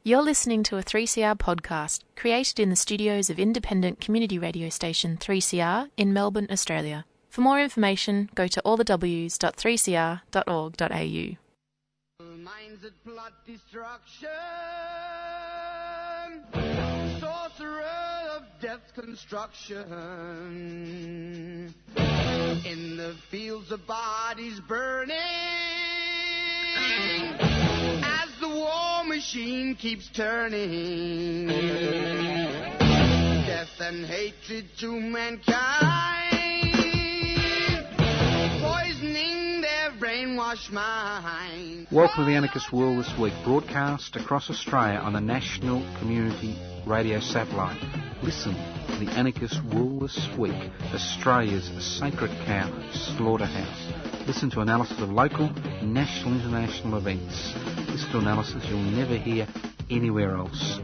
You're listening to a 3CR podcast created in the studios of independent community radio station 3CR in Melbourne, Australia. For more information, go to allthews.3cr.org.au. Minds that plot destruction, sorcerer of death's construction, in the fields of bodies burning, as the war machine keeps turning, death and hatred to mankind, poisoning their brainwashed mind. Welcome to the Anarchist World This Week, broadcast across Australia on the National Community Radio Satellite. Listen to the Anarchist World This Week, Australia's sacred cow slaughterhouse. Listen to analysis of local, national, international events. Listen to analysis you'll never hear anywhere else.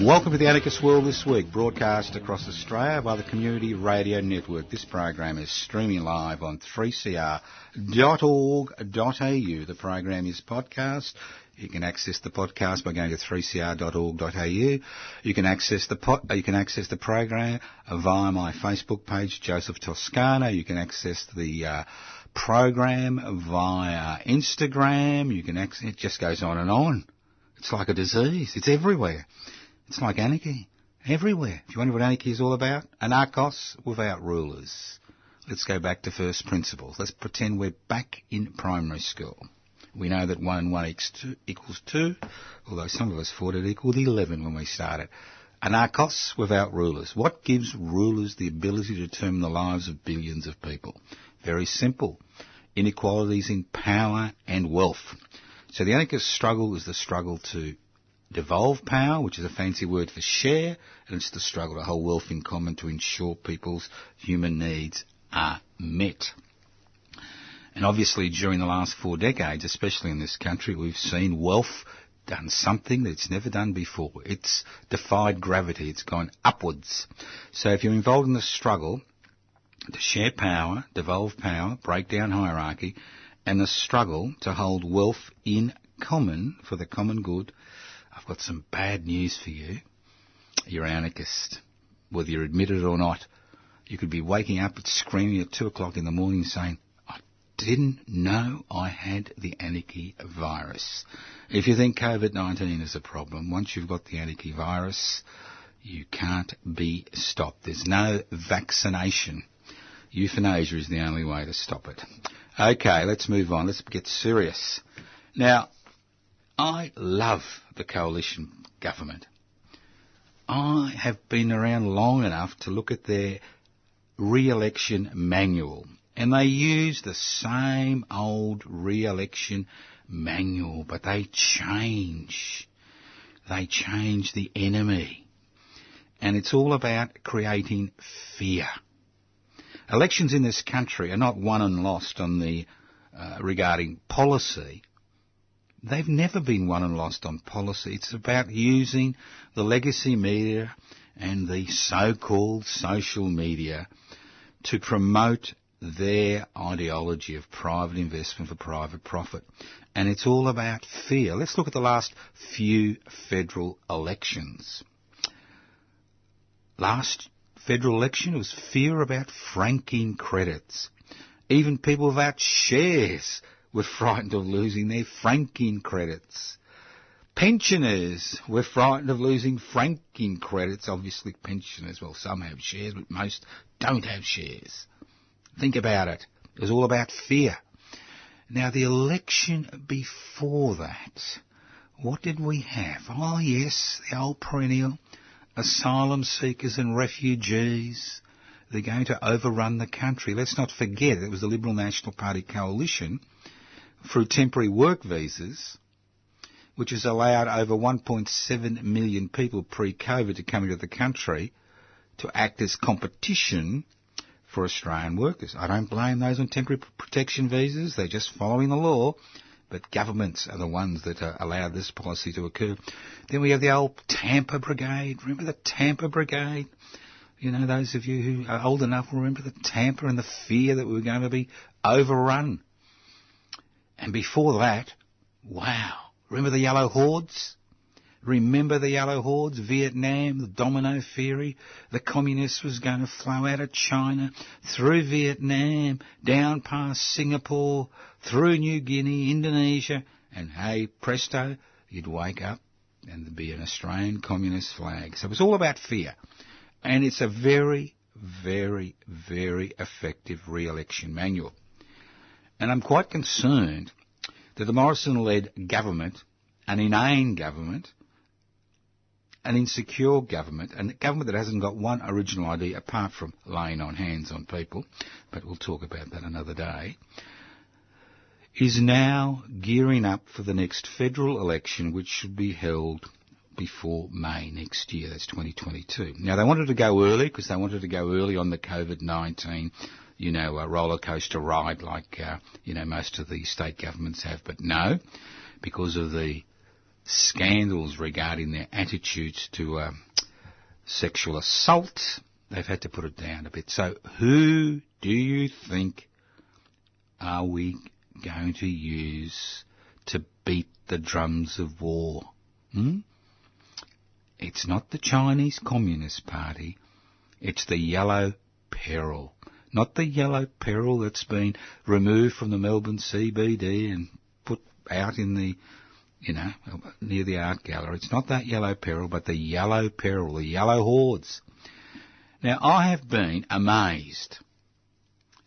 Welcome to the Anarchist World This Week, broadcast across Australia by the Community Radio Network. This program is streaming live on 3cr.org.au. The program is podcast. You can access the podcast by going to 3cr.org.au. You can access the program via my Facebook page, Joseph Toscano. You can access the program via Instagram. You can access it. Just goes on and on. It's like a disease. It's everywhere. It's like anarchy, everywhere. If you wonder what anarchy is all about, anarchos without rulers. Let's go back to first principles. Let's pretend we're back in primary school. We know that 1 and 1 equals 2, although some of us thought it equaled 11 when we started. Anarchos without rulers. What gives rulers the ability to determine the lives of billions of people? Very simple. Inequalities in power and wealth. So the anarchist struggle is the struggle to devolve power, which is a fancy word for share, and it's the struggle to hold wealth in common to ensure people's human needs are met. And obviously during the last 4 decades, especially in this country, we've seen wealth done something that it's never done before. It's defied gravity. It's gone upwards. So if you're involved in the struggle to share power, devolve power, break down hierarchy, and the struggle to hold wealth in common for the common good, I've got some bad news for you. You're an anarchist. Whether you admit it or not, you could be waking up and screaming at 2 o'clock in the morning saying, I didn't know I had the anarchy virus. If you think COVID-19 is a problem, once you've got the anarchy virus, you can't be stopped. There's no vaccination. Euthanasia is the only way to stop it. Okay, let's move on. Let's get serious. Now, I love the coalition government. I have been around long enough to look at their re-election manual, and they use the same old re-election manual, but they change. They change the enemy. And it's all about creating fear. Elections in this country are not won and lost on the regarding policy. They've never been won and lost on policy. It's about using the legacy media and the so-called social media to promote their ideology of private investment for private profit. And it's all about fear. Let's look at the last few federal elections. Last federal election was fear about franking credits. Even people without shares were frightened of losing their franking credits. Pensioners were frightened of losing franking credits. Obviously pensioners, well, some have shares, but most don't have shares. Think about it. It was all about fear. Now, the election before that, what did we have? Oh, yes, the old perennial, asylum seekers and refugees. They're going to overrun the country. Let's not forget it was the Liberal National Party coalition through temporary work visas, which has allowed over 1.7 million people pre-COVID to come into the country to act as competition for Australian workers. I don't blame those on temporary protection visas. They're just following the law. But governments are the ones that allow this policy to occur. Then we have the old Tampa Brigade. Remember the Tampa Brigade? You know, those of you who are old enough will remember the Tampa and the fear that we were going to be overrun. And before that, wow, remember the Yellow Hordes? Remember the Yellow Hordes? Vietnam, the domino theory. The communists was going to flow out of China, through Vietnam, down past Singapore, through New Guinea, Indonesia, and hey, presto, you'd wake up and there'd be an Australian communist flag. So it was all about fear. And it's a very, very, very effective re-election manual. And I'm quite concerned that the Morrison-led government, an inane government, an insecure government, and a government that hasn't got one original idea apart from laying on hands on people, but we'll talk about that another day, is now gearing up for the next federal election, which should be held before May next year. That's 2022. Now, they wanted to go early because they wanted to go early on the COVID-19, a roller coaster ride like, most of the state governments have. But no, because of the scandals regarding their attitudes to sexual assault, they've had to put it down a bit. So who do you think are we going to use to beat the drums of war? It's not the Chinese Communist Party, it's the Yellow Peril. Not the Yellow Peril that's been removed from the Melbourne CBD and put out in the, near the art gallery. It's not that Yellow Peril, but the Yellow Peril, the Yellow Hordes. Now, I have been amazed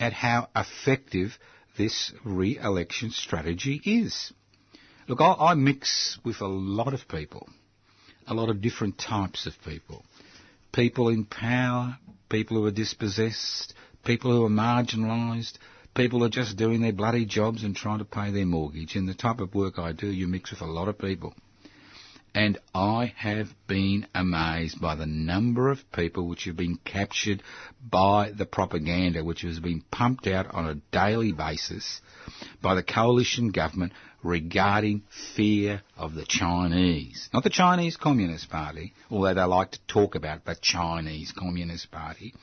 at how effective this re-election strategy is. Look, I mix with a lot of people, a lot of different types of people. People in power, people who are dispossessed, people who are marginalised, people who are just doing their bloody jobs and trying to pay their mortgage. In the type of work I do, you mix with a lot of people. And I have been amazed by the number of people which have been captured by the propaganda which has been pumped out on a daily basis by the coalition government regarding fear of the Chinese. Not the Chinese Communist Party, although they like to talk about the Chinese Communist Party,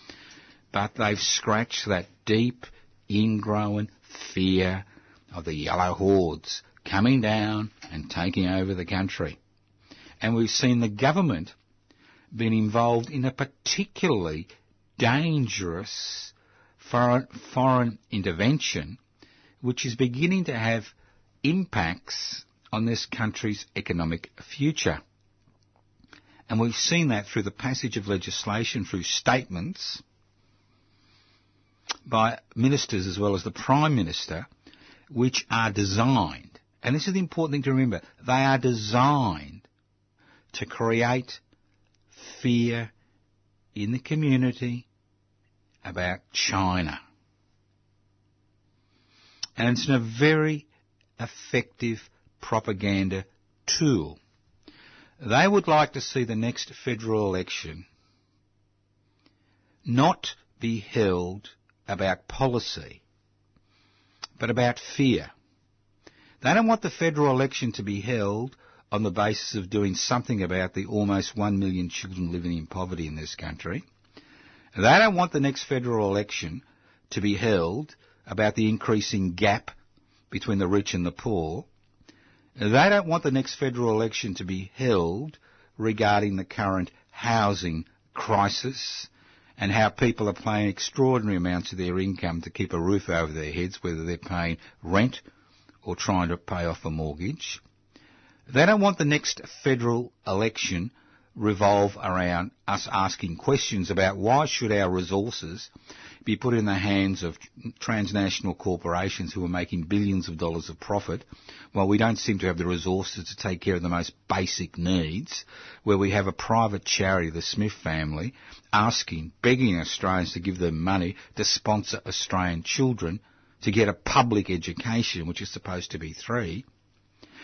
but they've scratched that deep, ingrown fear of the Yellow Hordes coming down and taking over the country. And we've seen the government being involved in a particularly dangerous foreign intervention, which is beginning to have impacts on this country's economic future. And we've seen that through the passage of legislation, through statements by ministers as well as the Prime Minister, which are designed, and this is the important thing to remember, they are designed to create fear in the community about China. And it's a very effective propaganda tool. They would like to see the next federal election not be held about policy, but about fear. They don't want the federal election to be held on the basis of doing something about the almost 1 million children living in poverty in this country. They don't want the next federal election to be held about the increasing gap between the rich and the poor. They don't want the next federal election to be held regarding the current housing crisis and how people are paying extraordinary amounts of their income to keep a roof over their heads, whether they're paying rent or trying to pay off a mortgage. They don't want the next federal election revolve around us asking questions about why should our resources be put in the hands of transnational corporations who are making billions of dollars of profit while we don't seem to have the resources to take care of the most basic needs, where we have a private charity, the Smith family, begging Australians to give them money to sponsor Australian children to get a public education, which is supposed to be free.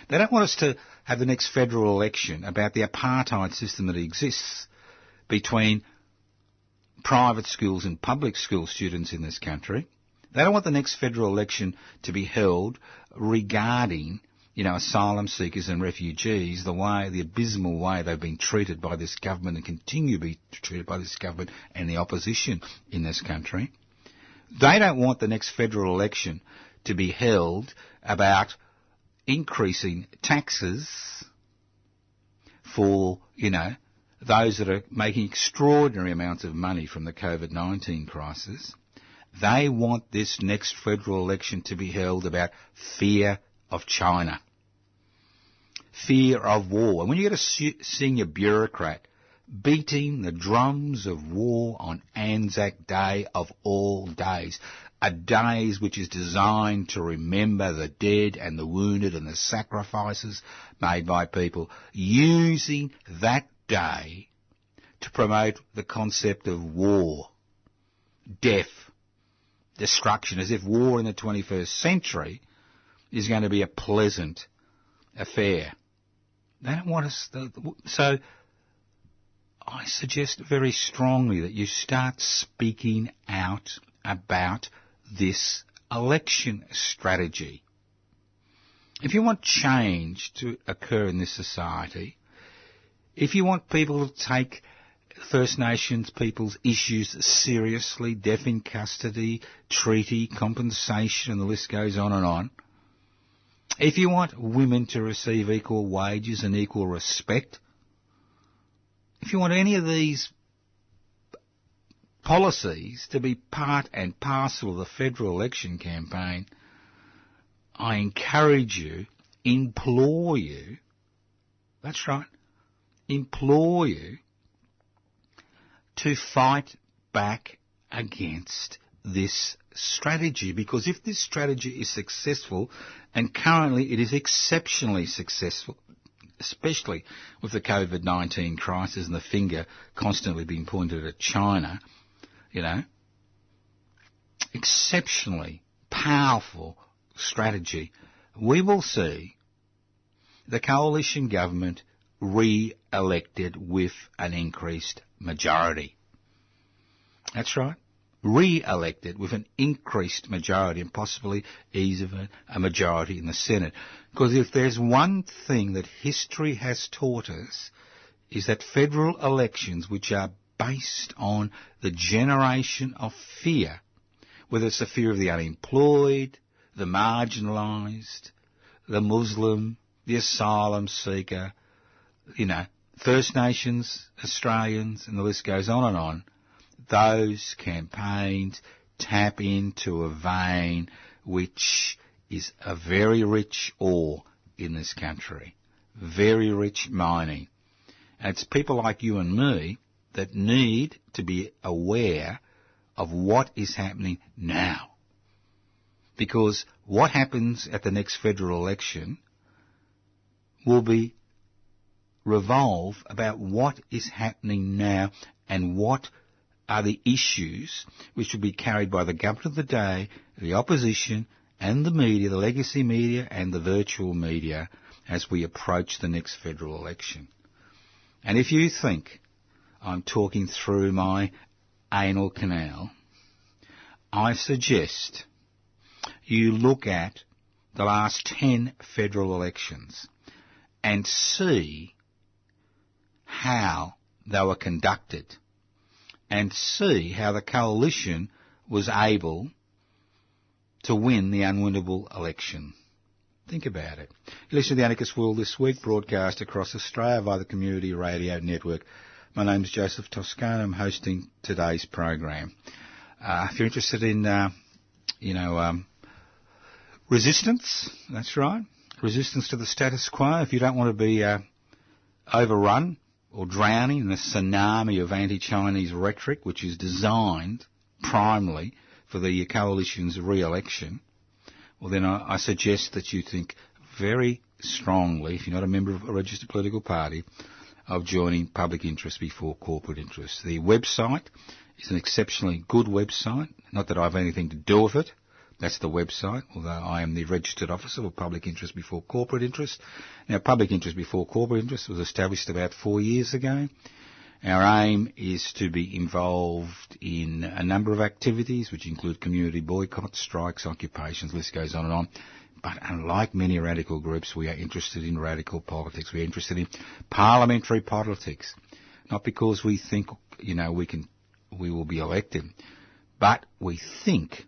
They don't want us to have the next federal election about the apartheid system that exists between private schools and public school students in this country. They don't want the next federal election to be held regarding, asylum seekers and refugees, the abysmal way they've been treated by this government and continue to be treated by this government and the opposition in this country. They don't want the next federal election to be held about increasing taxes for, those that are making extraordinary amounts of money from the COVID-19 crisis. They want this next federal election to be held about fear of China, fear of war. And when you get a senior bureaucrat beating the drums of war on Anzac Day of all days, a day which is designed to remember the dead and the wounded and the sacrifices made by people, using that day to promote the concept of war, death, destruction, as if war in the 21st century is going to be a pleasant affair. They don't want us... So I suggest very strongly that you start speaking out about this election strategy. If you want change to occur in this society, if you want people to take First Nations people's issues seriously, death in custody, treaty, compensation, and the list goes on and on, if you want women to receive equal wages and equal respect, if you want any of these policies to be part and parcel of the federal election campaign, I encourage you, implore you, that's right, implore you to fight back against this strategy. Because if this strategy is successful, and currently it is exceptionally successful, especially with the COVID-19 crisis and the finger constantly being pointed at China, exceptionally powerful strategy, we will see the coalition government re-elected with an increased majority. That's right. Re-elected with an increased majority and possibly even a majority in the Senate. Because if there's one thing that history has taught us, is that federal elections which are based on the generation of fear, whether it's the fear of the unemployed, the marginalised, the Muslim, the asylum seeker, First Nations, Australians, and the list goes on and on, those campaigns tap into a vein which is a very rich ore in this country, very rich mining. And it's people like you and me that need to be aware of what is happening now. Because what happens at the next federal election will be revolve about what is happening now and what are the issues which will be carried by the government of the day, the opposition and the media, the legacy media and the virtual media as we approach the next federal election. And if you think I'm talking through my anal canal, I suggest you look at the last 10 federal elections and see how they were conducted and see how the coalition was able to win the unwinnable election. Think about it. You listen to The Anarchist World This Week, broadcast across Australia via the Community Radio Network. My name's Joseph Toscano. I'm hosting today's program. If you're interested in, resistance, that's right, resistance to the status quo, if you don't want to be overrun or drowning in a tsunami of anti-Chinese rhetoric, which is designed primarily for the coalition's re-election, well then I suggest that you think very strongly, if you're not a member of a registered political party, of joining Public Interest Before Corporate Interest. The website is an exceptionally good website, not that I have anything to do with it. That's the website, although I am the registered officer for Public Interest Before Corporate Interest. Now, Public Interest Before Corporate Interest was established about 4 years ago. Our aim is to be involved in a number of activities, which include community boycotts, strikes, occupations, list goes on and on. But unlike many radical groups, we are interested in radical politics. We are interested in parliamentary politics. Not because we think, we will be elected, but we think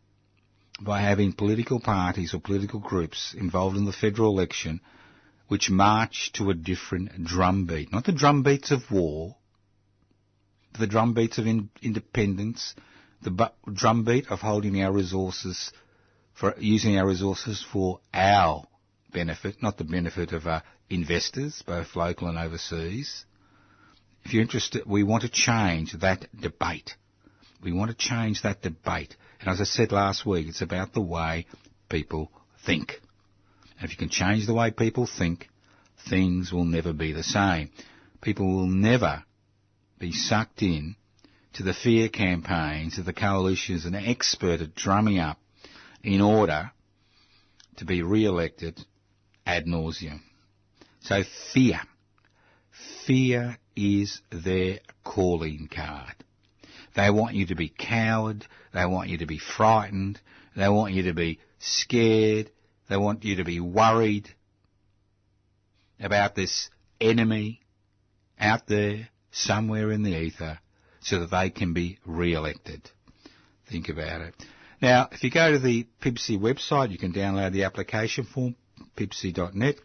by having political parties or political groups involved in the federal election which march to a different drumbeat. Not the drumbeats of war, but the drumbeats of independence, the drumbeat of holding our resources, for using our resources for our benefit, not the benefit of investors, both local and overseas. If you're interested, we want to change that debate. We want to change that debate. And as I said last week, it's about the way people think. And if you can change the way people think, things will never be the same. People will never be sucked in to the fear campaigns of the coalitions and expert at drumming up in order to be re-elected ad nauseum. So fear is their calling card. They want you to be cowed, they want you to be frightened, they want you to be scared, they want you to be worried about this enemy out there somewhere in the ether so that they can be re-elected. Think about it. Now, if you go to the PIBCI website, you can download the application form, pibci.net.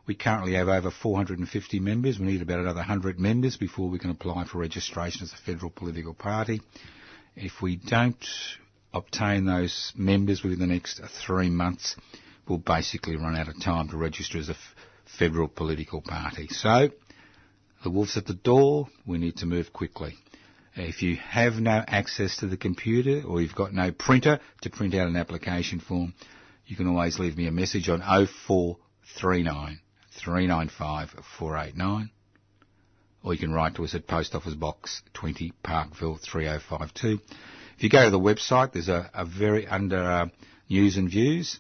We currently have over 450 members. We need about another 100 members before we can apply for registration as a federal political party. If we don't obtain those members within the next 3 months, we'll basically run out of time to register as a federal political party. So, the wolf's at the door. We need to move quickly. If you have no access to the computer or you've got no printer to print out an application form, you can always leave me a message on 0439 395 489, or you can write to us at Post Office Box 20, Parkville 3052. If you go to the website, there's a very under news and views.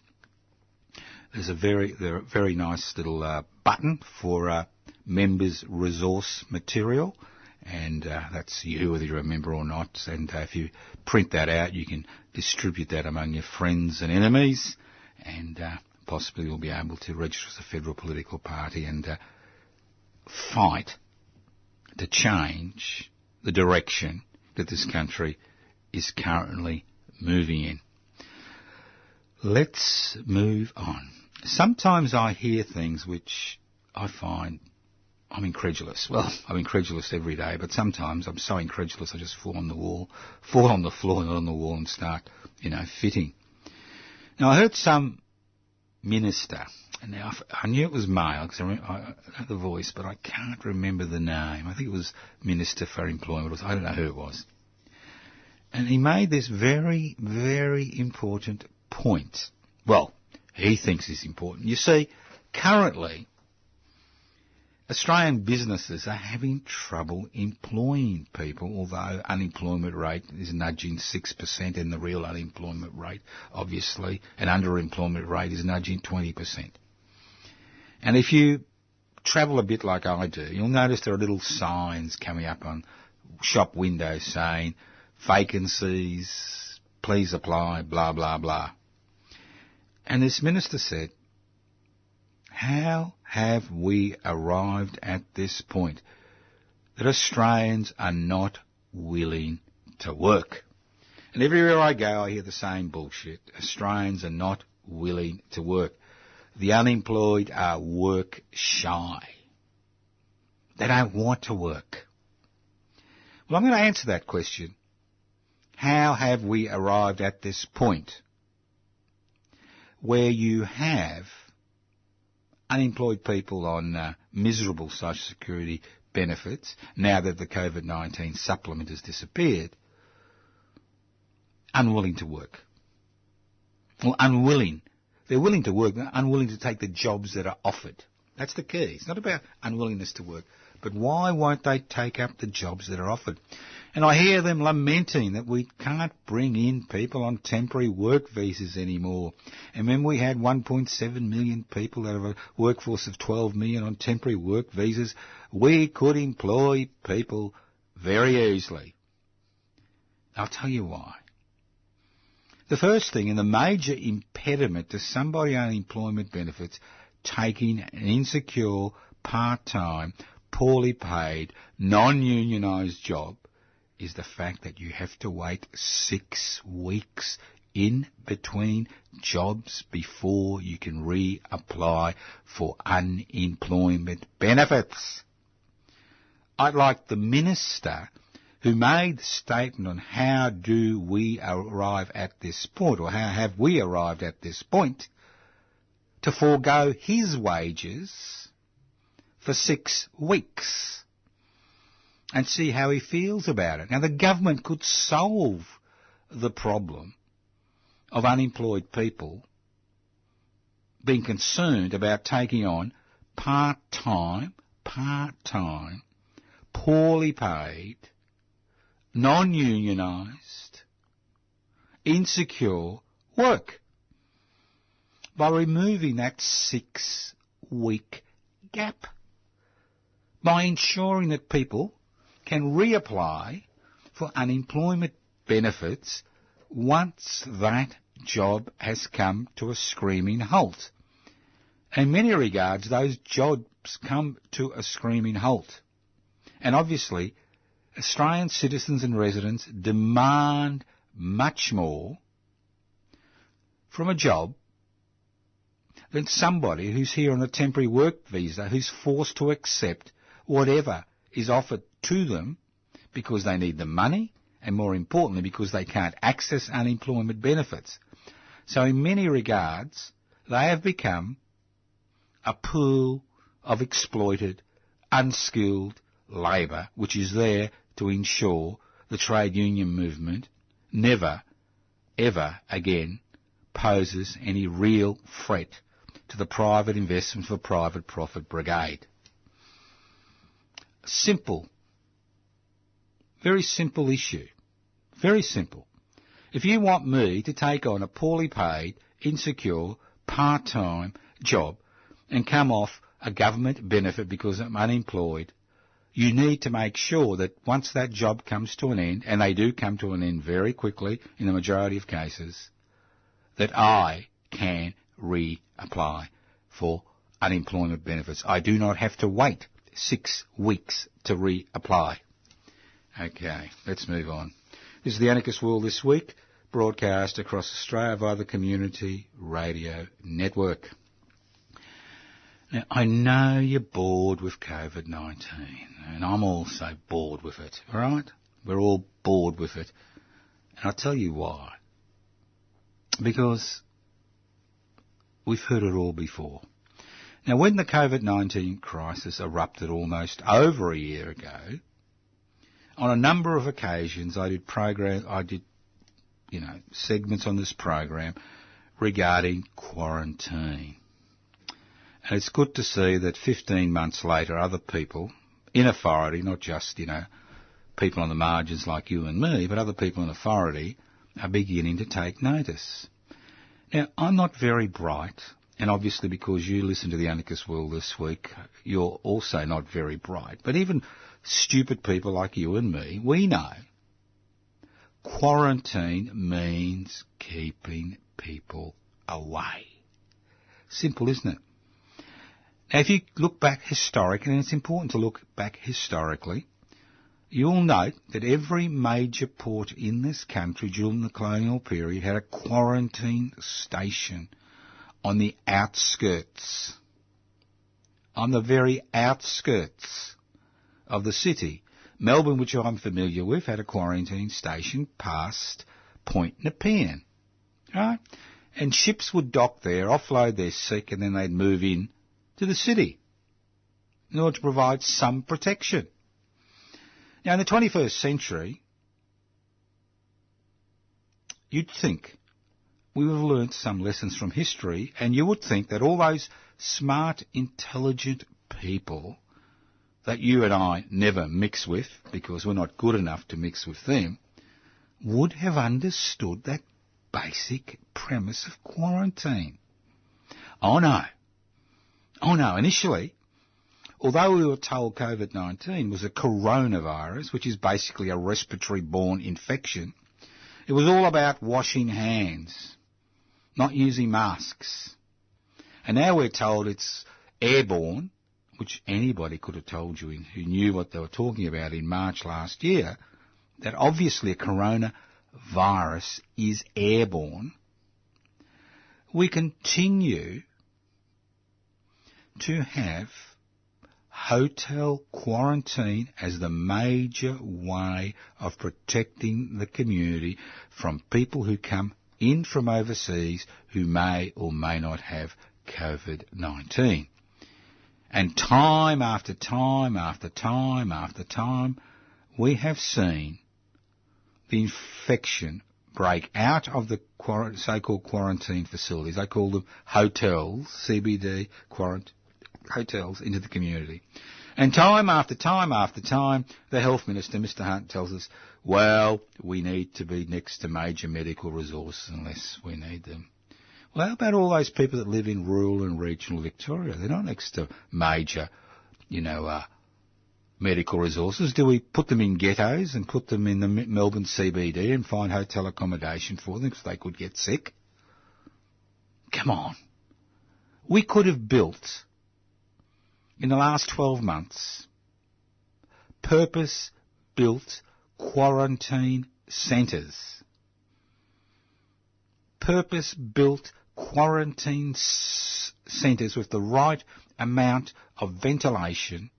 There's a very nice little button for members' resource material, and that's you, whether you're a member or not. And if you print that out, you can distribute that among your friends and enemies, and possibly you'll be able to register as a federal political party and fight to change the direction that this country is currently moving in. Let's move on. Sometimes I hear things which I find I'm incredulous. Well, I'm incredulous every day, but sometimes I'm so incredulous I just fall on the floor, not on the wall, and start, fitting. Now, I heard some minister, and now I knew it was male because I know the voice, but I can't remember the name. I think it was Minister for Employment. I don't know who it was. And he made this very, very important point. Well, he thinks it's important. You see, currently, Australian businesses are having trouble employing people, although unemployment rate is nudging 6% and the real unemployment rate, obviously, and underemployment rate is nudging 20%. And if you travel a bit like I do, you'll notice there are little signs coming up on shop windows saying, vacancies, please apply, blah, blah, blah. And this minister said, how have we arrived at this point that Australians are not willing to work? And everywhere I go, I hear the same bullshit. Australians are not willing to work. The unemployed are work shy. They don't want to work. Well, I'm going to answer that question. How have we arrived at this point where you have unemployed people on miserable social security benefits, now that the COVID-19 supplement has disappeared, unwilling to work? Well, unwilling. They're willing to work, they're unwilling to take the jobs that are offered. That's the key. It's not about unwillingness to work, but why won't they take up the jobs that are offered? And I hear them lamenting that we can't bring in people on temporary work visas anymore. And when we had 1.7 million people out of a workforce of 12 million on temporary work visas, we could employ people very easily. I'll tell you why. The first thing, and the major impediment to somebody on unemployment benefits taking an insecure, part-time, poorly paid, non-unionised job, is the fact that you have to wait 6 weeks in between jobs before you can reapply for unemployment benefits. I'd like the minister who made the statement on how do we arrive at this point, or how have we arrived at this point, to forego his wages for 6 weeks and see how he feels about it. Now, the government could solve the problem of unemployed people being concerned about taking on part-time, poorly paid, non-unionised, insecure work by removing that 6-week gap, by ensuring that people can reapply for unemployment benefits once that job has come to a screaming halt. In many regards, those jobs come to a screaming halt. And obviously, Australian citizens and residents demand much more from a job than somebody who's here on a temporary work visa, who's forced to accept whatever is offered to them because they need the money, and more importantly, because they can't access unemployment benefits. So in many regards, they have become a pool of exploited, unskilled labour, which is there to ensure the trade union movement never, ever again poses any real threat to the private investment for private profit brigade. Simple. Very simple issue. Very simple. If you want me to take on a poorly paid, insecure, part-time job and come off a government benefit because I'm unemployed, you need to make sure that once that job comes to an end, and they do come to an end very quickly in the majority of cases, that I can reapply for unemployment benefits. I do not have to wait 6 weeks to reapply. Okay, let's move on. This is the Anarchist World This Week, broadcast across Australia via the Community Radio Network. Now, I know you're bored with COVID-19, and I'm also bored with it, all right? We're all bored with it. And I'll tell you why. Because we've heard it all before. Now, when the COVID-19 crisis erupted almost over a year ago, on a number of occasions I did segments on this program regarding quarantine. And it's good to see that 15 months later, other people in authority, not just, people on the margins like you and me, but other people in authority are beginning to take notice. Now, I'm not very bright, and obviously because you listen to the Anarchist World This Week, you're also not very bright. But even stupid people like you and me, we know quarantine means keeping people away. Simple, isn't it? Now, if you look back historically, and it's important to look back historically, you'll note that every major port in this country during the colonial period had a quarantine station on the outskirts, on the very outskirts of the city. Melbourne, which I'm familiar with, had a quarantine station past Point Nepean, right? And ships would dock there, offload their sick, and then they'd move in to the city in order to provide some protection. Now, in the 21st century, you'd think we would have learnt some lessons from history, and you would think that all those smart, intelligent people that you and I never mix with, because we're not good enough to mix with them, would have understood that basic premise of quarantine. Oh no. Initially, although we were told COVID-19 was a coronavirus, which is basically a respiratory-borne infection, it was all about washing hands, not using masks. And now we're told it's airborne, which anybody could have told you who knew what they were talking about in March last year, that obviously a coronavirus virus is airborne, we continue to have hotel quarantine as the major way of protecting the community from people who come in from overseas who may or may not have COVID-19. And time after time after time after time, we have seen the infection break out of the so-called quarantine facilities. They call them hotels, CBD hotels, into the community. And time after time after time, the Health Minister, Mr Hunt, tells us, well, we need to be next to major medical resources unless we need them. Well, how about all those people that live in rural and regional Victoria? They're not next to major, medical resources. Do we put them in ghettos and put them in the Melbourne CBD and find hotel accommodation for them because they could get sick? Come on. We could have built, in the last 12 months, purpose-built quarantine centres. Purpose-built quarantine centres with the right amount of ventilation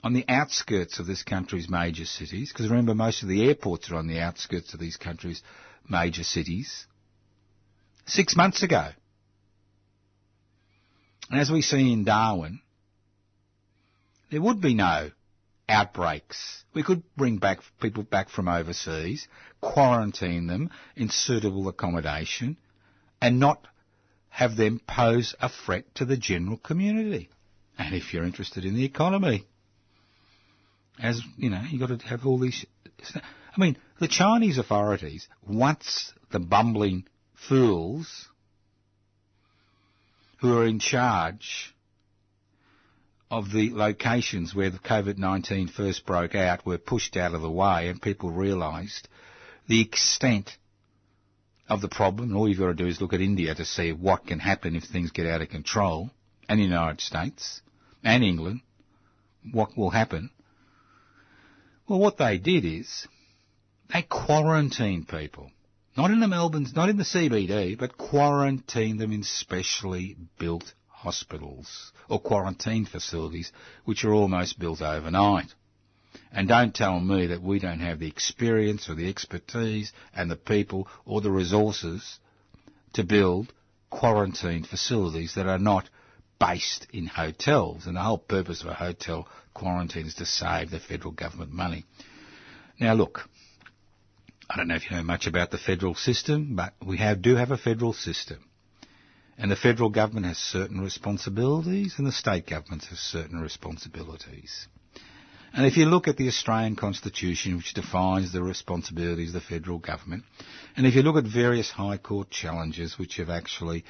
on the outskirts of this country's major cities, because remember, most of the airports are on the outskirts of these countries' major cities, 6 months ago. And as we see in Darwin, there would be no outbreaks. We could bring back people back from overseas, quarantine them in suitable accommodation, and not have them pose a threat to the general community. And if you're interested in the economy, as you've got to have all these. I mean, the Chinese authorities, once the bumbling fools who are in charge of the locations where the COVID-19 first broke out were pushed out of the way and people realised the extent of the problem. And all you've got to do is look at India to see what can happen if things get out of control, and the United States and England, what will happen. Well, what they did is they quarantined people. Not in the CBD, but quarantined them in specially built hospitals or quarantine facilities, which are almost built overnight. And don't tell me that we don't have the experience or the expertise and the people or the resources to build quarantine facilities that are not based in hotels. And the whole purpose of a hotel quarantine is to save the federal government money. Now look, I don't know if you know much about the federal system, but we do have a federal system. And the federal government has certain responsibilities and the state governments have certain responsibilities. And if you look at the Australian Constitution, which defines the responsibilities of the federal government, and if you look at various High Court challenges which have actually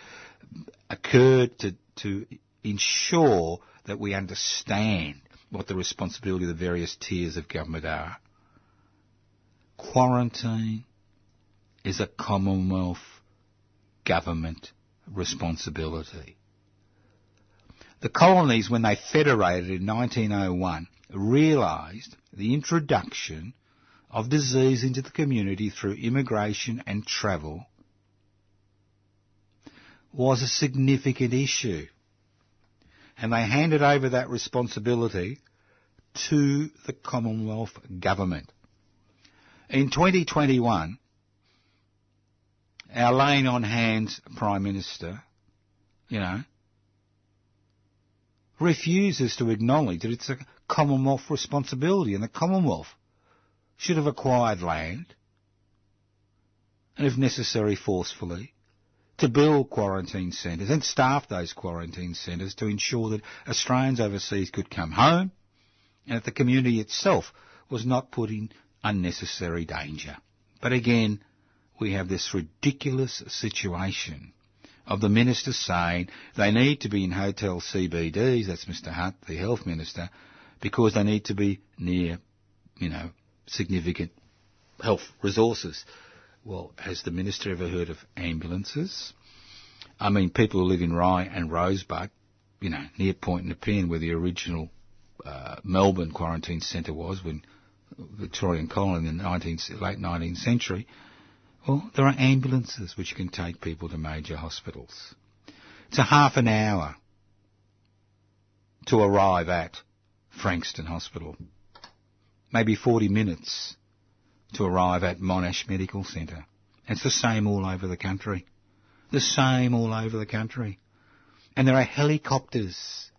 occurred to ensure that we understand what the responsibility of the various tiers of government are, quarantine is a Commonwealth government responsibility. The colonies, when they federated in 1901, realised the introduction of disease into the community through immigration and travel was a significant issue. And they handed over that responsibility to the Commonwealth government. In 2021, our laying on hands Prime Minister, refuses to acknowledge that it's a Commonwealth responsibility, and the Commonwealth should have acquired land, and if necessary forcefully, to build quarantine centres and staff those quarantine centres to ensure that Australians overseas could come home and that the community itself was not put in unnecessary danger. But again, we have this ridiculous situation of the minister saying they need to be in hotel CBDs, that's Mr Hunt, the Health Minister, because they need to be near, significant health resources. Well, has the minister ever heard of ambulances? I mean, people who live in Rye and Rosebud, near Point Nepean, where the original Melbourne quarantine centre was when Victorian colony in the late 19th century, well, there are ambulances which can take people to major hospitals. It's a half an hour to arrive at Frankston Hospital. Maybe 40 minutes to arrive at Monash Medical Centre. It's the same all over the country. The same all over the country. And there are helicopters.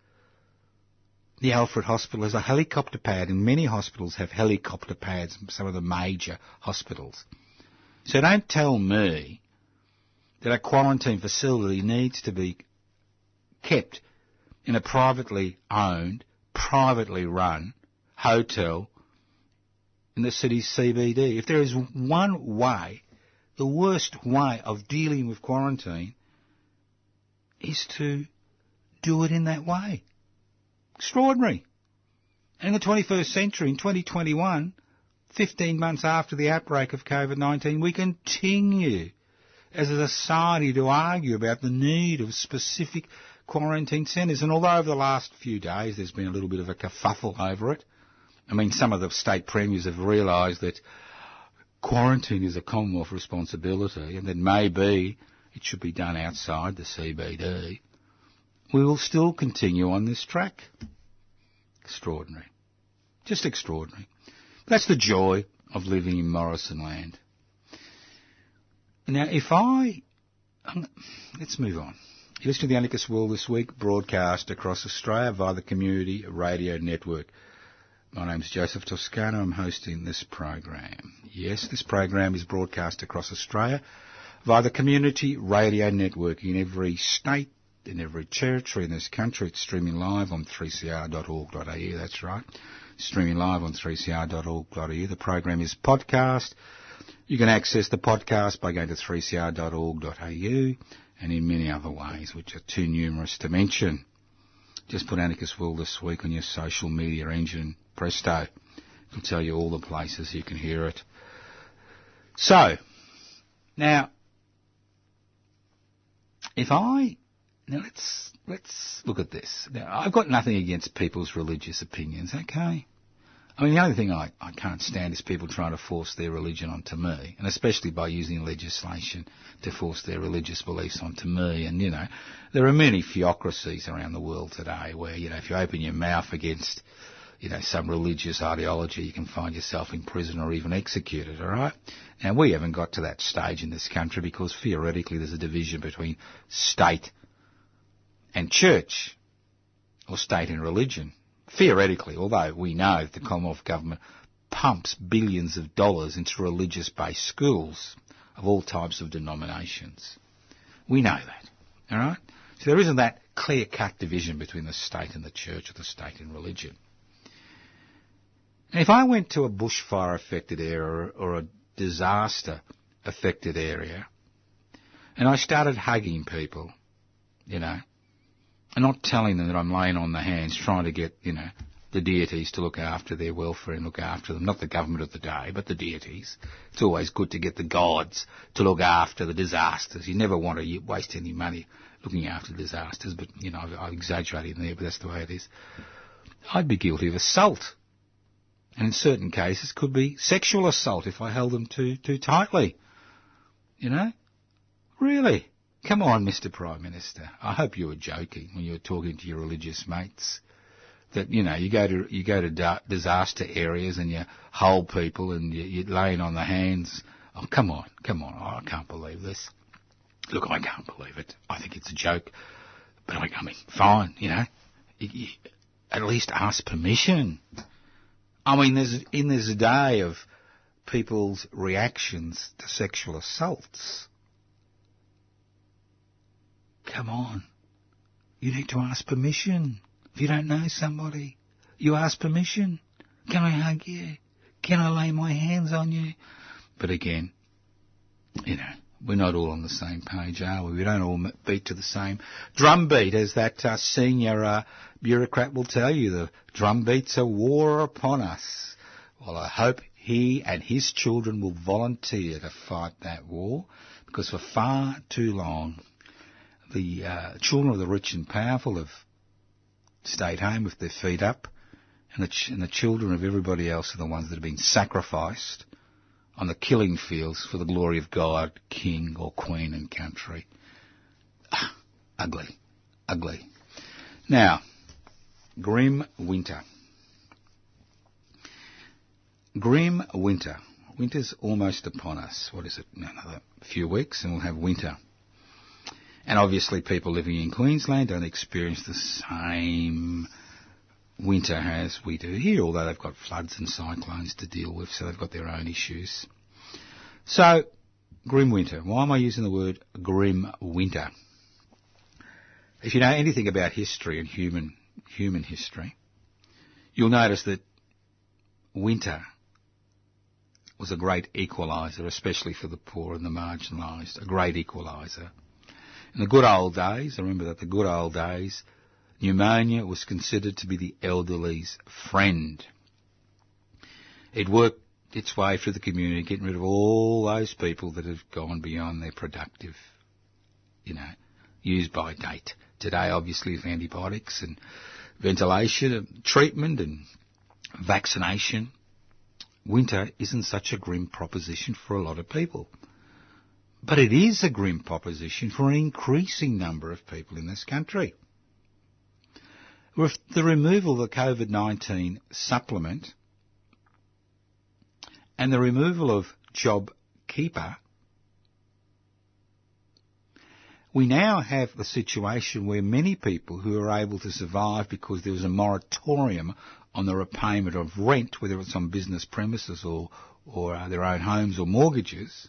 The Alfred Hospital has a helicopter pad, and many hospitals have helicopter pads, some of the major hospitals. So don't tell me that a quarantine facility needs to be kept in a privately owned, privately run hotel in the city's CBD. If there is one way, the worst way of dealing with quarantine is to do it in that way. Extraordinary. And in the 21st century, in 2021, 15 months after the outbreak of COVID-19, we continue as a society to argue about the need of specific quarantine centres. And although over the last few days there's been a little bit of a kerfuffle over it, I mean, some of the state premiers have realised that quarantine is a Commonwealth responsibility and that maybe it should be done outside the CBD. We will still continue on this track. Extraordinary. Just extraordinary. That's the joy of living in Morrison land. Now, let's move on. You listen to the Anarchist World This Week, broadcast across Australia via the Community Radio Network. My name's Joseph Toscano. I'm hosting this program. Yes, this program is broadcast across Australia via the Community Radio Network in every state, in every territory in this country. It's streaming live on 3cr.org.au, that's right. Streaming live on 3cr.org.au. The program is podcast. You can access the podcast by going to 3cr.org.au and in many other ways, which are too numerous to mention. Just put Anarchist World This Week on your social media engine. Presto. It'll tell you all the places you can hear it. So, now, let's look at this. Now, I've got nothing against people's religious opinions, okay? I mean, the only thing I can't stand is people trying to force their religion onto me, and especially by using legislation to force their religious beliefs onto me. And, there are many theocracies around the world today where, if you open your mouth against, some religious ideology, you can find yourself in prison or even executed, all right? Now, we haven't got to that stage in this country because theoretically there's a division between state and church, or state and religion. Theoretically, although we know that the Commonwealth Government pumps billions of dollars into religious-based schools of all types of denominations. We know that, all right? So there isn't that clear-cut division between the state and the church or the state and religion. And if I went to a bushfire-affected area or a disaster-affected area and I started hugging people, and not telling them that I'm laying on the hands, trying to get, the deities to look after their welfare and look after them. Not the government of the day, but the deities. It's always good to get the gods to look after the disasters. You never want to waste any money looking after disasters, but, I've exaggerated there, but that's the way it is. I'd be guilty of assault. And in certain cases could be sexual assault if I held them too tightly. Really? Come on, Mr. Prime Minister. I hope you were joking when you were talking to your religious mates. That, you go to disaster areas and you hold people and you're laying on the hands. Oh, come on. Oh, I can't believe this. Look, I can't believe it. I think it's a joke. But I mean, fine, You at least ask permission. I mean, there's a day of people's reactions to sexual assaults. Come on. You need to ask permission. If you don't know somebody, you ask permission. Can I hug you? Can I lay my hands on you? But again, we're not all on the same page, are we? We don't all beat to the same drum beat, as that senior bureaucrat will tell you. The drum beats a war upon us. Well, I hope he and his children will volunteer to fight that war, because for far too long, the children of the rich and powerful have stayed home with their feet up and the children of everybody else are the ones that have been sacrificed on the killing fields for the glory of God, King or Queen and country. Ugly. Ugly. Now, grim winter. Grim winter. Winter's almost upon us. What is it? Another few weeks and we'll have winter. And obviously people living in Queensland don't experience the same winter as we do here, although they've got floods and cyclones to deal with, so they've got their own issues. So, grim winter. Why am I using the word grim winter? If you know anything about history and human history, you'll notice that winter was a great equaliser, especially for the poor and the marginalised, a great equaliser. In the good old days, I remember that the good old days, pneumonia was considered to be the elderly's friend. It worked its way through the community, getting rid of all those people that have gone beyond their productive, use by date. Today, obviously, with antibiotics and ventilation and treatment and vaccination, winter isn't such a grim proposition for a lot of people. But it is a grim proposition for an increasing number of people in this country. With the removal of the COVID-19 supplement and the removal of JobKeeper, we now have the situation where many people who are able to survive because there was a moratorium on the repayment of rent, whether it's on business premises or their own homes or mortgages,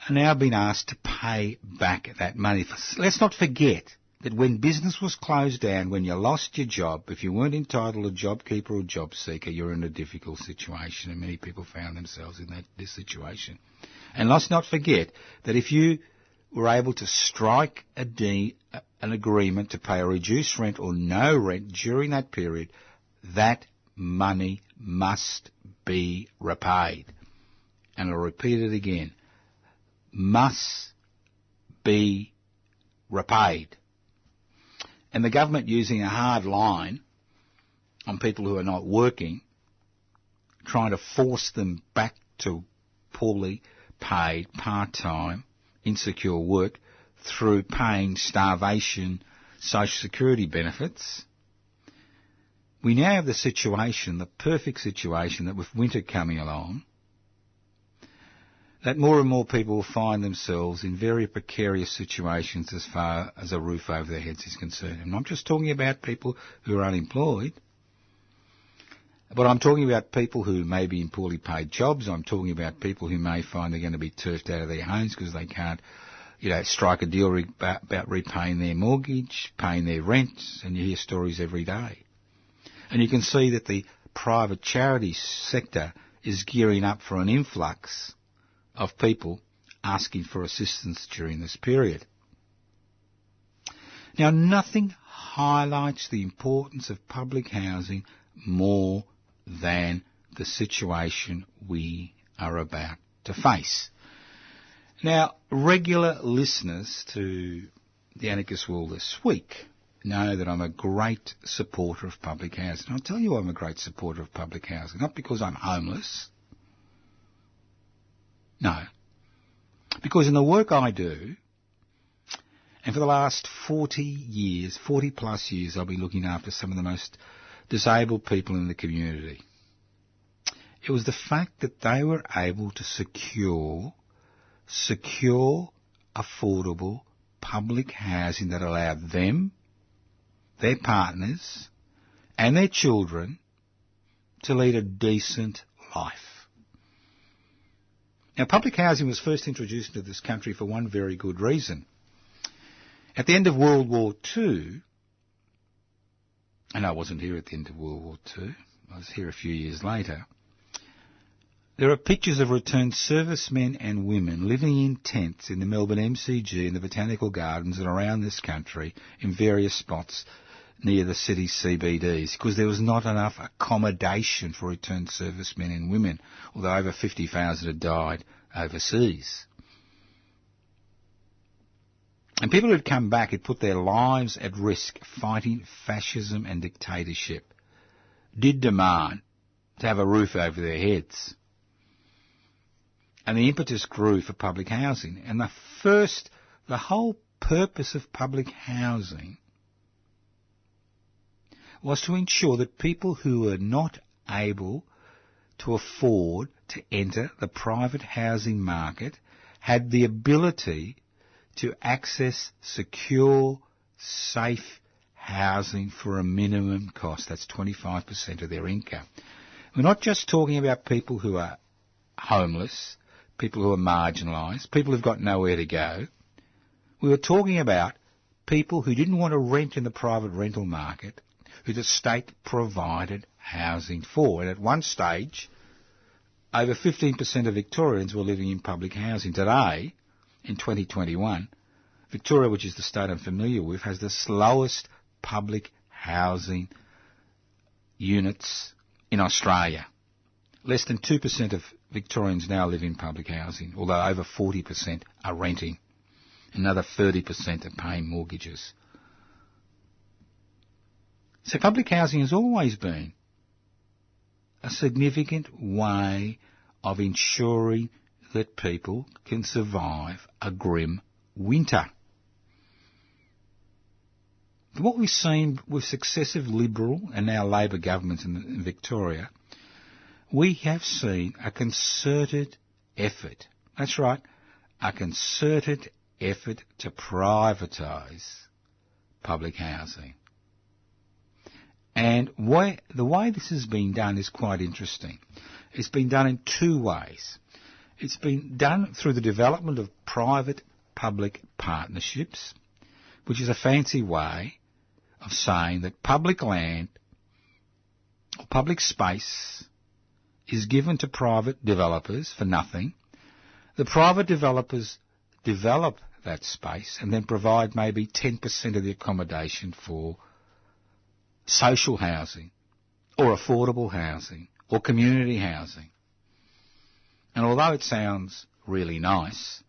are now being asked to pay back that money. Let's not forget that when business was closed down, when you lost your job, if you weren't entitled to JobKeeper or JobSeeker, you're in a difficult situation, and many people found themselves in this situation. And let's not forget that if you were able to strike an agreement to pay a reduced rent or no rent during that period, that money must be repaid. And I'll repeat it again. Must be repaid. And the government using a hard line on people who are not working, trying to force them back to poorly paid, part-time, insecure work through paying starvation social security benefits. We now have the situation, the perfect situation, that with winter coming along, that more and more people will find themselves in very precarious situations as far as a roof over their heads is concerned. I'm not just talking about people who are unemployed, but I'm talking about people who may be in poorly paid jobs. I'm talking about people who may find they're going to be turfed out of their homes because they can't, strike a deal about repaying their mortgage, paying their rent, and you hear stories every day. And you can see that the private charity sector is gearing up for an influx of people asking for assistance during this period. Now, nothing highlights the importance of public housing more than the situation we are about to face. Now, regular listeners to the Anarchist World this week know that I'm a great supporter of public housing. I'll tell you I'm a great supporter of public housing, not because I'm homeless. No. Because in the work I do, and for the last 40 plus years, I'll be looking after some of the most disabled people in the community. It was the fact that they were able to secure, affordable public housing that allowed them, their partners, and their children to lead a decent life. Now, public housing was first introduced into this country for one very good reason. At the end of World War II, and I wasn't here at the end of World War II, I was here a few years later, there are pictures of returned servicemen and women living in tents in the Melbourne MCG and the Botanical Gardens and around this country in various spots near the city's CBDs because there was not enough accommodation for returned servicemen and women, although over 50,000 had died overseas. And people who'd come back had put their lives at risk fighting fascism and dictatorship, did demand to have a roof over their heads. And the impetus grew for public housing. And the whole purpose of public housing was to ensure that people who were not able to afford to enter the private housing market had the ability to access secure, safe housing for a minimum cost. That's 25% of their income. We're not just talking about people who are homeless, people who are marginalised, people who've got nowhere to go. We were talking about people who didn't want to rent in the private rental market, who the state provided housing for. And at one stage, over 15% of Victorians were living in public housing. Today, in 2021, Victoria, which is the state I'm familiar with, has the slowest public housing units in Australia. Less than 2% of Victorians now live in public housing, although over 40% are renting. Another 30% are paying mortgages. So public housing has always been a significant way of ensuring that people can survive a grim winter. What we've seen with successive Liberal and now Labor governments in Victoria, we have seen a concerted effort, that's right, a concerted effort to privatise public housing. And the way this has been done is quite interesting. It's been done in two ways. It's been done through the development of private-public partnerships, which is a fancy way of saying that public land or public space is given to private developers for nothing. The private developers develop that space and then provide maybe 10% of the accommodation for social housing or affordable housing or community housing. And although it sounds really nice,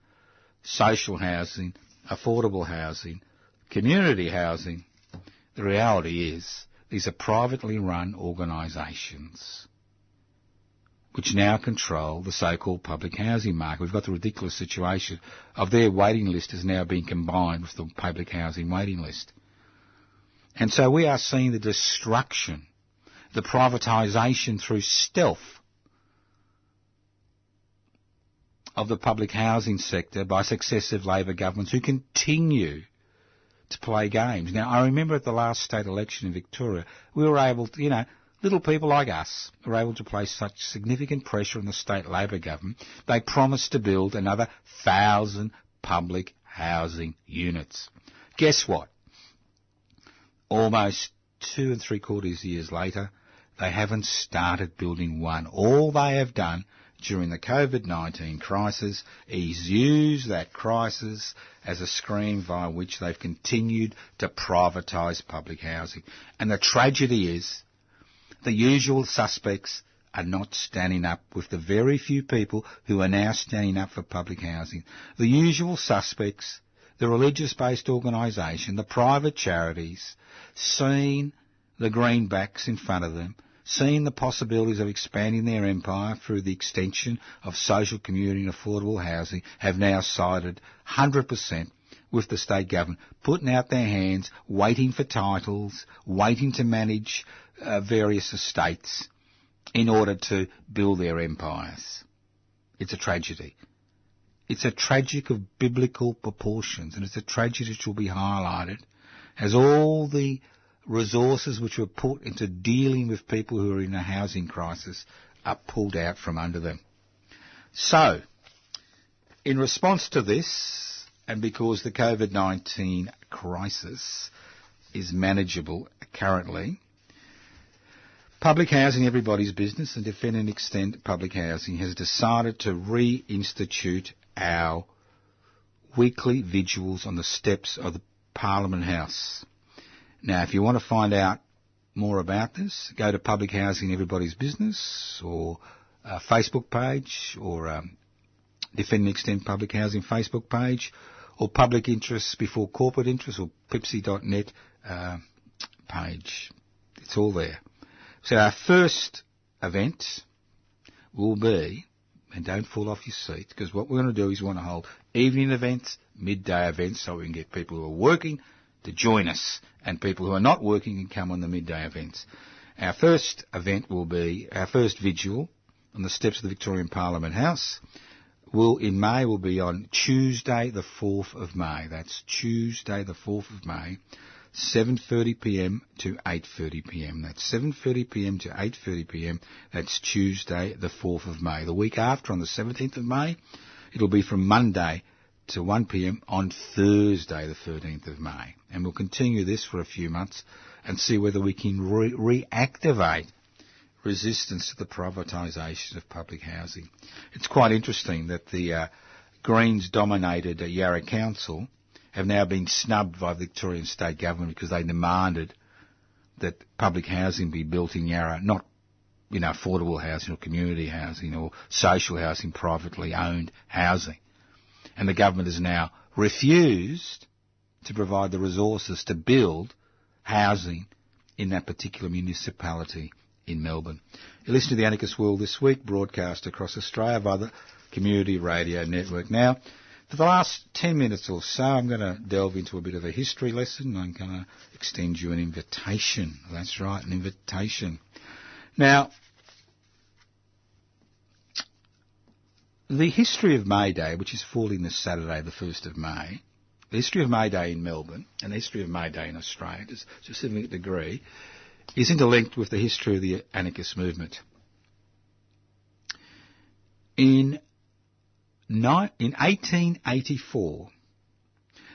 social housing, affordable housing, community housing, the reality is these are privately run organisations which now control the so-called public housing market. We've got the ridiculous situation of their waiting list has now been combined with the public housing waiting list. And so we are seeing the destruction, the privatisation through stealth of the public housing sector by successive Labor governments who continue to play games. Now, I remember at the last state election in Victoria, we were able to, little people like us were able to place such significant pressure on the state Labor government. They promised to build another 1,000 public housing units. Guess what? Almost 2 3/4 years later, they haven't started building one. All they have done during the COVID-19 crisis is use that crisis as a screen via which they've continued to privatise public housing. And the tragedy is the usual suspects are not standing up with the very few people who are now standing up for public housing. The usual suspects, the religious-based organisation, the private charities, seeing the greenbacks in front of them, seeing the possibilities of expanding their empire through the extension of social, community and affordable housing, have now sided 100% with the state government, putting out their hands, waiting for titles, waiting to manage various estates in order to build their empires. It's a tragedy. It's a tragedy of biblical proportions, and it's a tragedy which will be highlighted as all the resources which were put into dealing with people who are in a housing crisis are pulled out from under them. So, in response to this, and because the COVID-19 crisis is manageable currently, Public Housing Everybody's Business and Defend and Extend Public Housing has decided to reinstitute our weekly vigils on the steps of the Parliament House. Now, if you want to find out more about this, go to Public Housing Everybody's Business or Facebook page or Defend and Extend Public Housing Facebook page, or public interests before corporate interests, or pipsy.net page. It's all there. So our first event will be, and don't fall off your seat, because what we're going to do is we want to hold evening events, midday events, so we can get people who are working to join us, and people who are not working can come on the midday events. Our first event will be, our first vigil on the steps of the Victorian Parliament House in May will be on Tuesday the 4th of May. That's Tuesday the 4th of May, 7:30pm to 8:30pm. That's 7:30pm to 8:30pm. That's Tuesday the 4th of May. The week after, on the 17th of May, it'll be from Monday to 1pm on Thursday the 13th of May. And we'll continue this for a few months and see whether we can reactivate resistance to the privatisation of public housing. It's quite interesting that the Greens-dominated Yarra Council have now been snubbed by the Victorian State Government because they demanded that public housing be built in Yarra, not, affordable housing or community housing or social housing, privately owned housing. And the government has now refused to provide the resources to build housing in that particular municipality in Melbourne. You listen to the Anarchist World This Week, broadcast across Australia via the Community Radio Network. Now, for the last 10 minutes or so, I'm going to delve into a bit of a history lesson. I'm going to extend you an invitation. That's right, an invitation. Now, the history of May Day, which is falling this Saturday, the 1st of May, the history of May Day in Melbourne and the history of May Day in Australia, to a significant degree, is interlinked with the history of the anarchist movement. In 1884,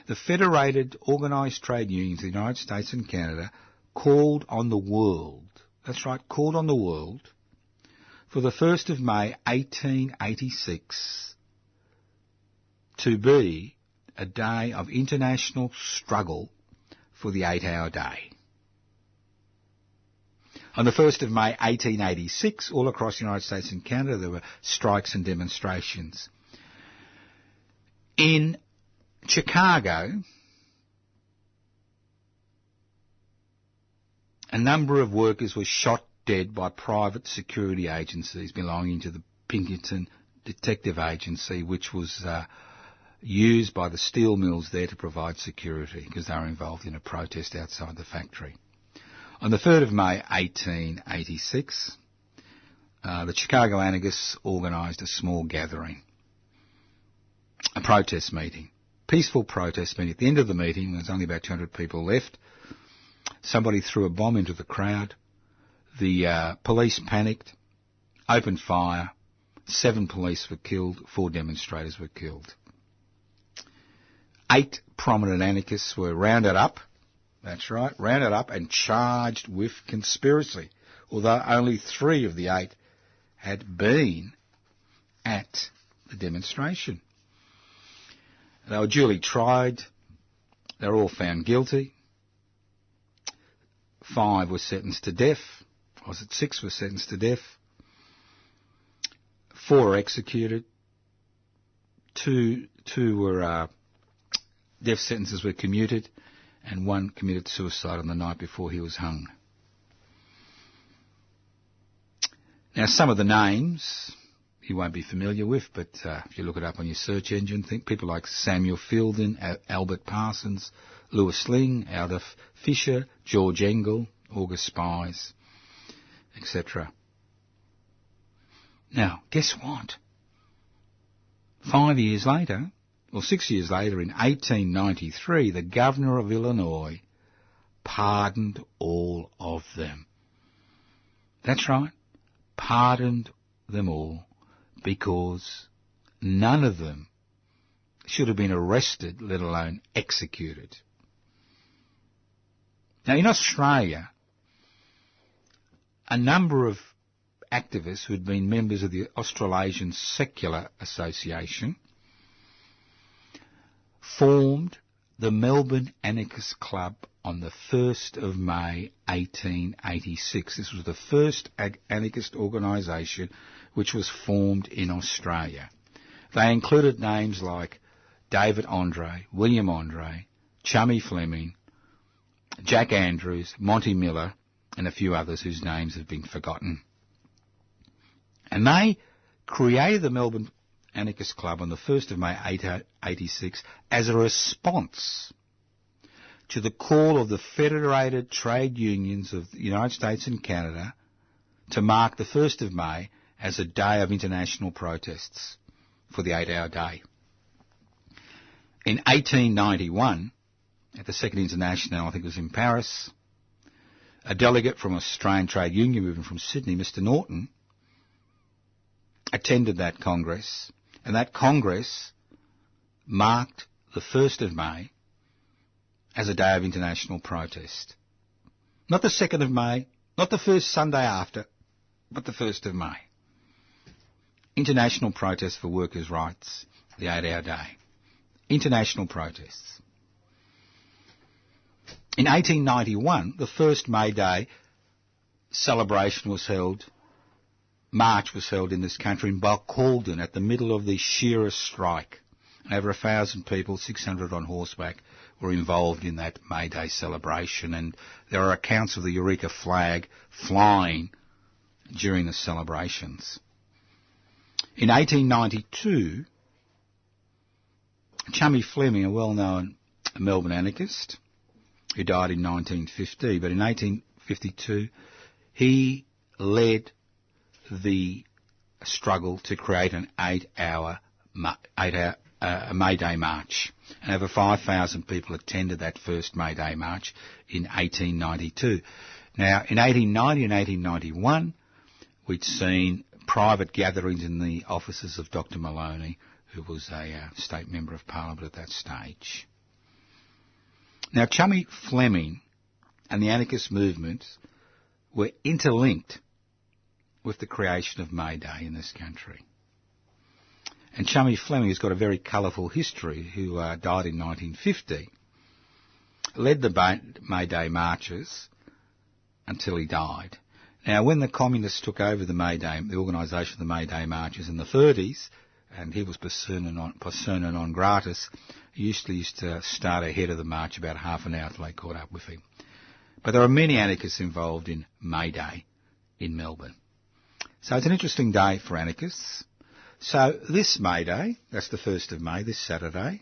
the Federated Organised Trade Unions of the United States and Canada called on the world, that's right, called on the world, for the 1st of May 1886 to be a day of international struggle for the 8-hour day. On the 1st of May 1886, all across the United States and Canada, there were strikes and demonstrations. In Chicago, a number of workers were shot dead by private security agencies belonging to the Pinkerton Detective Agency, which was used by the steel mills there to provide security because they were involved in a protest outside the factory. On the 3rd of May 1886, the Chicago anarchists organised a small gathering, a protest meeting, peaceful protest meeting. At the end of the meeting, there was only about 200 people left. Somebody threw a bomb into the crowd. The police panicked, opened fire. 7 police were killed, 4 demonstrators were killed. 8 prominent anarchists were rounded up. That's right, rounded up and charged with conspiracy, although only 3 of the 8 had been at the demonstration. They were duly tried. They were all found guilty. 5 were sentenced to death. 6 were sentenced to death. 4 were executed. 2 were death sentences were commuted. And 1 committed suicide on the night before he was hung. Now, some of the names you won't be familiar with, but if you look it up on your search engine, think people like Samuel Fielding, Albert Parsons, Louis Ling, Aldous Fisher, George Engel, August Spies, etc. Now, guess what? 5 years later, well, 6 years later, in 1893, the Governor of Illinois pardoned all of them. That's right, pardoned them all, because none of them should have been arrested, let alone executed. Now, in Australia, a number of activists who had been members of the Australasian Secular Association formed the Melbourne Anarchist Club on the 1st of May 1886. This was the first anarchist organisation which was formed in Australia. They included names like David Andre, William Andre, Chummy Fleming, Jack Andrews, Monty Miller, and a few others whose names have been forgotten. And they created the Melbourne Anarchist Club on the 1st of May 1886 as a response to the call of the Federated Trade Unions of the United States and Canada to mark the 1st of May as a day of international protests for the 8-hour day. In 1891, at the Second International, I think it was in Paris, a delegate from Australian Trade Union movement from Sydney, Mr. Norton, attended that Congress, and that Congress marked the 1st of May as a day of international protest. Not the 2nd of May, not the first Sunday after, but the 1st of May. International protest for workers' rights, the 8-hour day. International protests. In 1891, the first May Day celebration was held, march was held in this country in Balcaldon at the middle of the shearers' strike. Over 1,000 people, 600 on horseback, were involved in that May Day celebration, and there are accounts of the Eureka flag flying during the celebrations. In 1892, Chummy Fleming, a well-known Melbourne anarchist, who died in 1950, but in 1852 he led the struggle to create an 8-hour May Day march. And over 5,000 people attended that first May Day march in 1892. Now, in 1890 and 1891, we'd seen private gatherings in the offices of Dr. Maloney, who was a state member of Parliament at that stage. Now, Chummy Fleming and the anarchist movement were interlinked with the creation of May Day in this country. And Chummy Fleming has got a very colourful history, who died in 1950, led the May Day marches until he died. Now, when the communists took over the organisation of the May Day marches in the 30s, and he was persona non gratis, he used to start ahead of the march about half an hour till they caught up with him. But there are many anarchists involved in May Day in Melbourne. So it's an interesting day for anarchists. So this May Day, that's the 1st of May, this Saturday,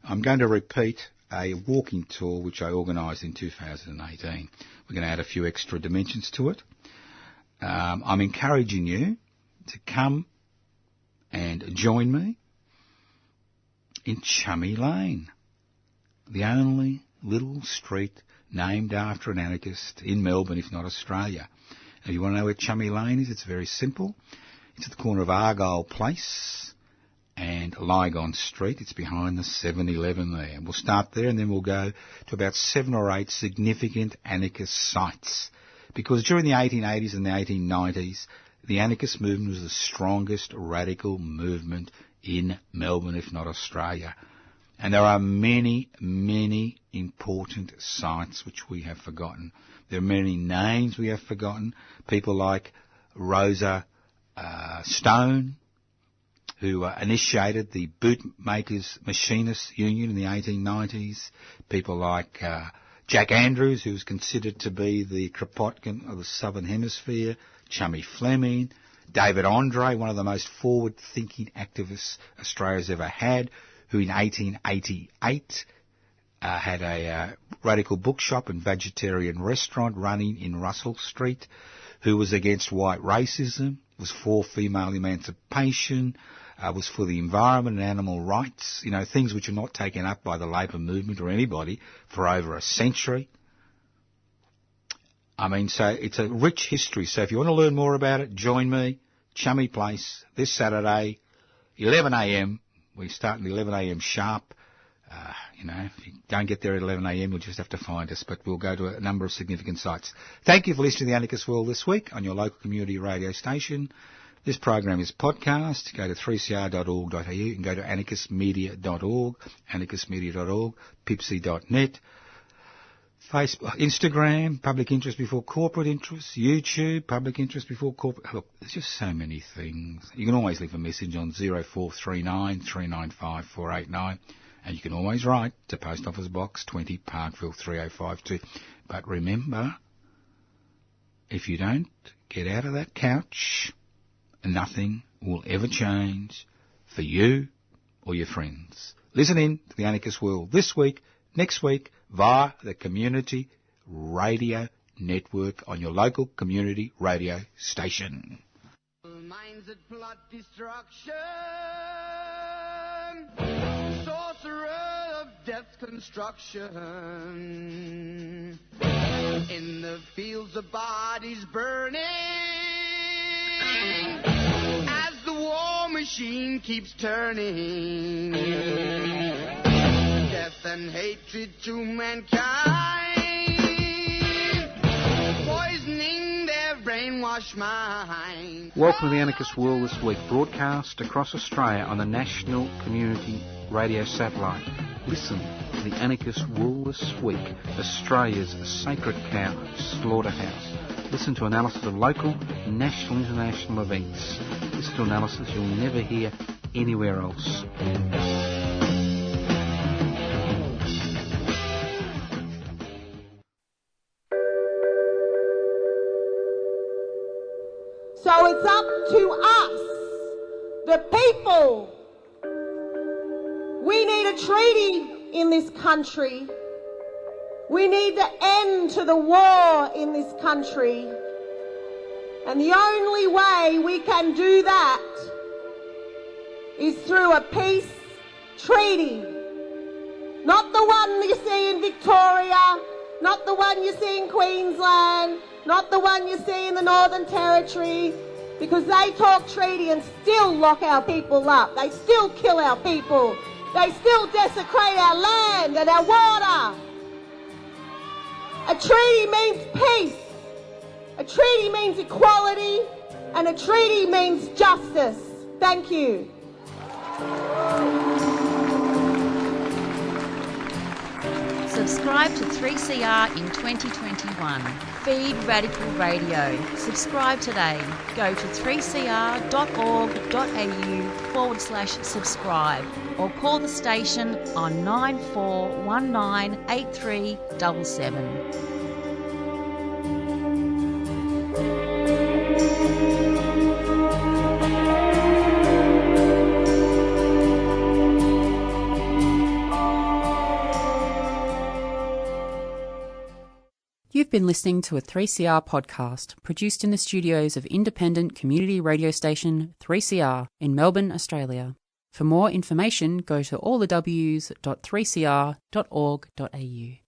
I'm going to repeat a walking tour which I organised in 2018. We're going to add a few extra dimensions to it. I'm encouraging you to come and join me in Chummy Lane, the only little street named after an anarchist in Melbourne, if not Australia. If you want to know where Chummy Lane is, it's very simple. It's at the corner of Argyle Place and Lygon Street. It's behind the 7-Eleven there. And we'll start there and then we'll go to about 7 or 8 significant anarchist sites. Because during the 1880s and the 1890s, the anarchist movement was the strongest radical movement in Melbourne, if not Australia. And there are many, many important sites which we have forgotten. There are many names we have forgotten. People like Rosa Stone, who initiated the Bootmakers Machinists Union in the 1890s. People like Jack Andrews, who was considered to be the Kropotkin of the Southern Hemisphere. Chummy Fleming. David Andre, one of the most forward-thinking activists Australia's ever had, who in 1888 had a radical bookshop and vegetarian restaurant running in Russell Street, who was against white racism, was for female emancipation, was for the environment and animal rights, things which are not taken up by the labour movement or anybody for over a century. So it's a rich history. So if you want to learn more about it, join me, Chummy Place, this Saturday, 11 a.m. We start at 11 a.m. sharp. If you don't get there at 11 a.m., you'll just have to find us, but we'll go to a number of significant sites. Thank you for listening to The Anarchist World this week on your local community radio station. This program is podcast. Go to 3cr.org.au. You can go to anarchistmedia.org, pipsy.net. Facebook, Instagram, public interest before corporate interest. YouTube, public interest before corporate. Look, there's just so many things. You can always leave a message on 0439 395 489. And you can always write to Post Office Box 20, Parkville 3052. But remember, if you don't get out of that couch, nothing will ever change for you or your friends. Listen in to the Anarchist World this week, next week, via the Community Radio Network on your local community radio station. Minds that plot destruction, sorcerer of death's construction, in the fields of bodies burning, as the war machine keeps turning, death and hatred to mankind, poisoning their brainwashed mind. Welcome to the Anarchist World this week, broadcast across Australia on the National Community Radio Satellite. Listen to the Anarchist World this week, Australia's sacred cow slaughterhouse. Listen to analysis of local, national, international events. Listen to analysis you'll never hear anywhere else. So it's up to us, the people. We need a treaty in this country. We need the end to the war in this country. And the only way we can do that is through a peace treaty. Not the one you see in Victoria, not the one you see in Queensland, not the one you see in the Northern Territory, because they talk treaty and still lock our people up. They still kill our people. They still desecrate our land and our water. A treaty means peace. A treaty means equality. And a treaty means justice. Thank you. Subscribe to 3CR in 2021. Feed Radical Radio. Subscribe today. Go to 3cr.org.au/subscribe or call the station on 94198377. You've been listening to a 3CR podcast produced in the studios of independent community radio station 3CR in Melbourne, Australia. For more information, go to allthews.3cr.org.au.